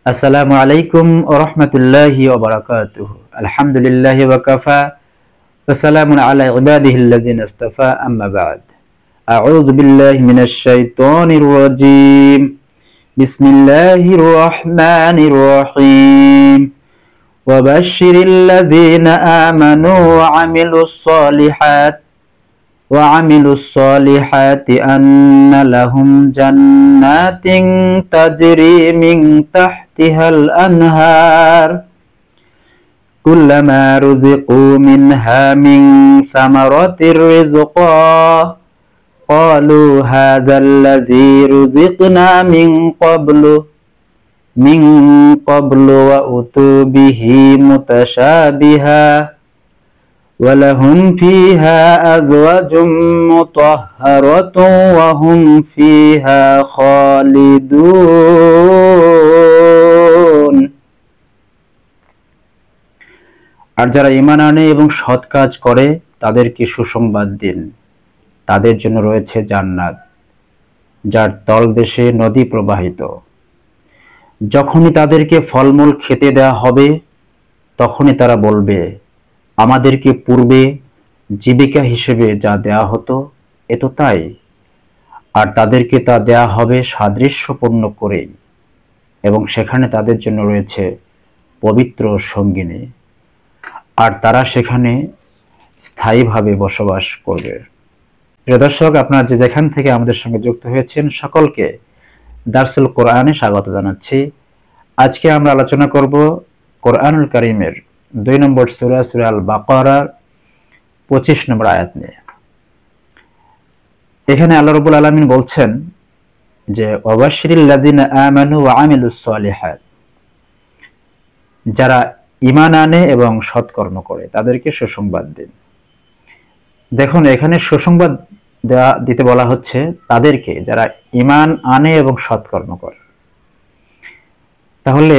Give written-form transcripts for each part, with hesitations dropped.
আসসালামু আলাইকুম ওয়া রাহমাতুল্লাহি ওয়া বারাকাতুহু। আলহামদুলিল্লাহি ওয়া কাফা ওয়া সালামুন আলা ইবাদিহিল্লাযিনা ইসতাফা, আম্মা বা'দ। আউযু বিল্লাহি মিনাশ শাইতানির রাজীম। বিসমিল্লাহির রাহমানির রাহিম। ওয়া বাশশিরিল্লাযিনা আমানু ওয়া আমিলুস সলিহাতি আন্না লাহুম জান্নাতিন তাজরি মিন তাহতিহাল আনহার কুল্লামা রুযিকু মিনহা মিন সামারাতির রিজকা ক্বালু হাযাল্লাযী রুযিকনা মিন ক্বাবলু ওয়া উতু বিহি মুতাশাবিহা ওয়ালাহুম ফিহা আজওয়াজুম মুতাহহারাতুন ওয়া হুম ফিহা খালিদুন। আর যারা ঈমান আনে এবং সৎ কাজ করে তাদেরকে সুসংবাদ দিন, তাদের জন্য রয়েছে জান্নাত, যার তলদেশে নদী প্রবাহিত। যখনই তাদেরকে ফলমূল খেতে দেয়া হবে তখনই তারা বলবে, আমাদেরকে পূর্বে জীবিকা হিসেবে যা দেয়া হতো এ তো তাই, আর তাদেরকে তা দেয়া হবে সাদৃশ্যপূর্ণ করেই, এবং সেখানে তাদের জন্য রয়েছে পবিত্র সঙ্গিনী, আর তারা সেখানে স্থায়ীভাবে বসবাস করবে। প্রিয় দর্শক, আপনারা যে যেখান থেকে আমাদের সঙ্গে যুক্ত হয়েছেন সকলকে দারসুল কোরআনে স্বাগত জানাচ্ছি। আজকে আমরা আলোচনা করব কোরআনুল কারীমের 2 নম্বর সূরা, সূরা আল বাকারার 25 নম্বর আয়াত নিয়ে। এখানে আল্লাহ রাব্বুল আলামিন বলছেন যে ওয়াবাশশিরিল্লাযিনা আমানু ওয়া আমিলুস সলিহাত, যারা ঈমান আনে এবং সৎকর্ম করে তাদেরকে সুসংবাদ দিন। দেখুন, এখানে সুসংবাদ দিতে বলা হচ্ছে তাদেরকে যারা ঈমান আনে এবং সৎকর্ম করে। তাহলে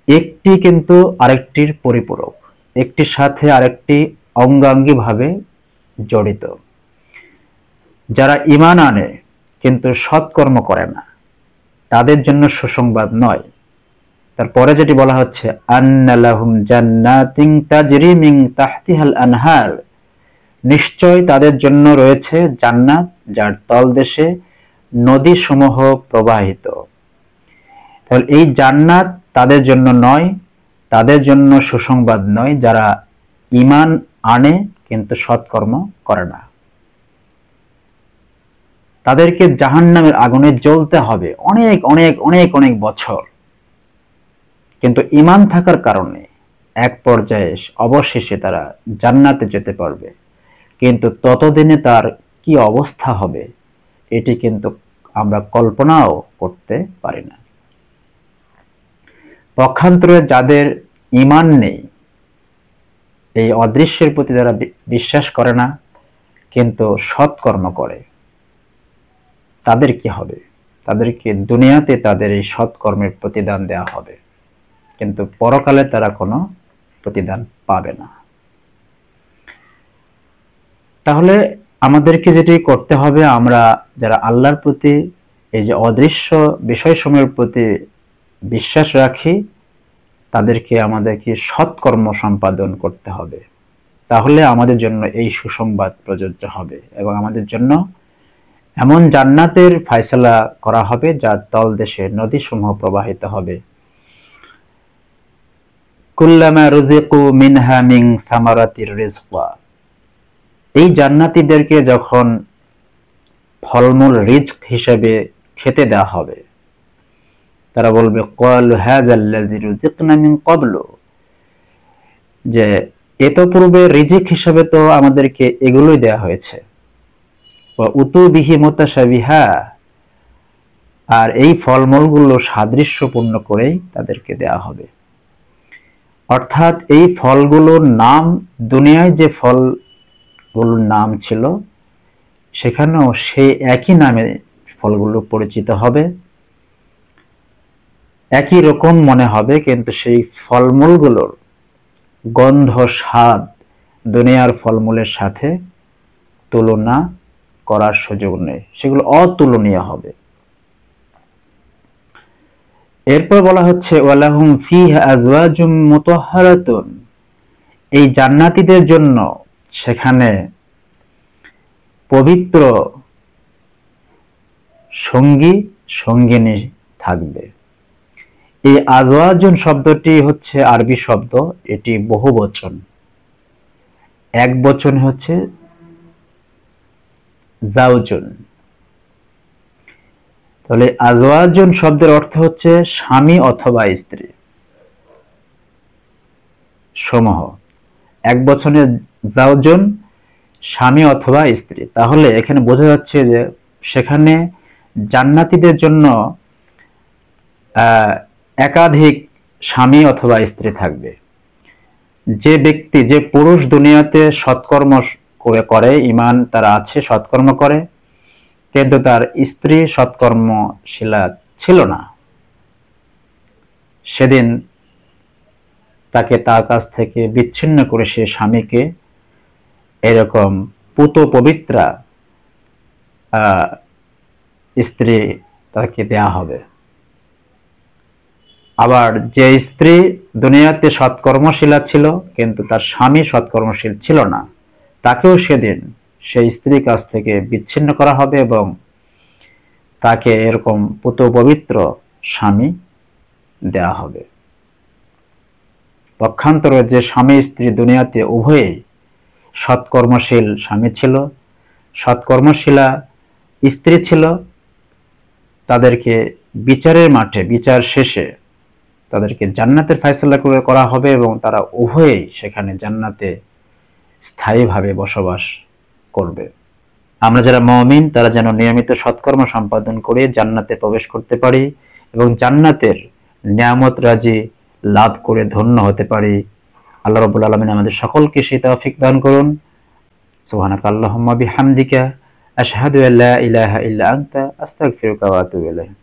একটি কিন্তু আরেকটির পরিপূরক, একটির সাথে আরেকটি অঙ্গাঙ্গিভাবে জড়িত। যারা ঈমান আনে কিন্তু সৎকর্ম করে না তাদের জন্য সুসংবাদ নয়। তারপরে যেটি বলা হচ্ছে আন্না লাহুম জান্নাতিন তাজরি মিন তাহতিহাল আনহার, নিশ্চয় তাদের জন্য রয়েছে জান্নাত যার তলদেশে নদী সমূহ প্রবাহিত। তাহলে এই জান্নাত তাদের জন্য নয়, তাদের জন্য সুসংবাদ নয় যারা ঈমান আনে কিন্তু সৎকর্ম করে না। তাদেরকে জাহান্নামের আগুনে জ্বলতে হবে অনেক অনেক অনেক অনেক বছর, কিন্তু ঈমান থাকার কারণে এক পর্যায়ে অবশেষে তারা জান্নাতে যেতে পারবে। কিন্তু ততদিনে তার কি অবস্থা হবে এটি কিন্তু আমরা কল্পনাও করতে পারি না। পক্ষান্তরে যাদের ঈমান নেই, এই অদৃশ্যের প্রতি যারা বিশ্বাস করে না কিন্তু সৎকর্ম করে, তাদের কি হবে? তাদেরকে দুনিয়াতে তাদের এই সৎকর্মের প্রতিদান দেওয়া হবে, কিন্তু পরকালে তারা কোনো প্রতিদান পাবে না। তাহলে আমাদেরকে যেটি করতে হবে, আমরা যারা আল্লাহর প্রতি এই যে অদৃশ্য বিষয়সমূহের প্রতি বিশ্বাস রাখি তাদেরকে আমাদেরকে সৎকর্ম সম্পাদন করতে হবে। তাহলে আমাদের জন্য এই সুসংবাদ প্রযোজ্য হবে এবং আমাদের জন্য এমন জান্নাতের ফয়সালা করা হবে যার তলদেশে নদীসমূহ প্রবাহিত হবে। কুল্লামা রুযিকু মিনহা মিন সামারাতির রিজকা, এই জান্নাতীদেরকে যখন ফলমূল রিজক হিসেবে খেতে দেওয়া হবে তারা বলবে ক্বালু হাযাল্লাযী রুযিকনা মিন ক্বাবলু, যে এ তো পূর্বে রিজিক হিসেবে তো আমাদেরকে এগুলোই দেয়া হয়েছে। ওয়া উতু বিহি মুতাশাবিহা, আর এই ফলমূলগুলো সাদৃশ্যপূর্ণ করেই তাদেরকে দেয়া হবে। অর্থাৎ এই ফলগুলোর নাম দুনিয়ায় যে ফলগুলোর নাম ছিল সেখানেও সেই একই নামে ফলগুলো পরিচিত হবে, একই রকম মনে হবে, কিন্তু সেই ফলমূলগুলোর গন্ধ স্বাদ দুনিয়ার ফলমূলের সাথে তুলনা করার সুযোগ নেই, সেগুলো অতুলনীয় হবে। এরপর বলা হচ্ছে ওয়ালাহুম ফিহা আজওয়াজুম মুতাহহারাতুন, এই জান্নাতীদের জন্য সেখানে পবিত্র সঙ্গী সঙ্গিনী থাকবে। এই আজওয়াজুন শব্দটি হচ্ছে আরবি শব্দ, এটি বহু বচন, এক বচন হচ্ছে জাওজুন। তাহলে আজওয়াজুন শব্দের অর্থ হচ্ছে স্বামী অথবা স্ত্রী সমূহ, এক বচনে জাওজুন স্বামী অথবা স্ত্রী। তাহলে এখানে বোঝা যাচ্ছে যে সেখানে জান্নাতীদের জন্য একাধিক স্বামী অথবা স্ত্রী থাকবে। যে ব্যক্তি, যে পুরুষ দুনিয়াতে সৎকর্ম করে ঈমান তার আছে, সৎকর্ম করে, কিন্তু তার স্ত্রী সৎকর্মশীলা ছিল না, সেদিন তাকে তার কাছ থেকে বিচ্ছিন্ন করে সে স্বামীকে এরকম পুত পবিত্রা স্ত্রী তাকে দেয়া হবে। আবার যে স্ত্রী দুনিয়াতে সৎকর্মশীলা ছিল কিন্তু তার স্বামী সৎকর্মশীল ছিল না, তাকেও সেদিন সেই স্ত্রীর কাছ থেকে বিচ্ছিন্ন করা হবে এবং তাকে এরকম পুত পবিত্র স্বামী দেয়া হবে। পক্ষান্তরে যে স্বামী স্ত্রী দুনিয়াতে উভয়েই সৎকর্মশীল স্বামী ছিল, সৎকর্মশীলা স্ত্রী ছিল, তাদেরকে বিচারের মাঠে, বিচার শেষে তাদেরকে জান্নাতের ফয়সালা করা হবে এবং তারা উভয়েই সেখানে জান্নাতে স্থায়ীভাবে বসবাস করবে। আমরা যারা মুমিন তারা যেন নিয়মিত সৎকর্ম সম্পাদন করে জান্নাতে প্রবেশ করতে পারি এবং জান্নাতের নিয়ামত রাজি লাভ করে ধন্য হতে পারি। আল্লাহ রাব্বুল আলামিন আমাদের সকলকে সেই তৌফিক দান করুন। সুবহানাকাল্লাহুম্মা বিহামদিকা আশহাদু আল্লা ইলাহা ইল্লা আনতা আস্তাগফিরুকা ওয়া আতুবু ইলাইক।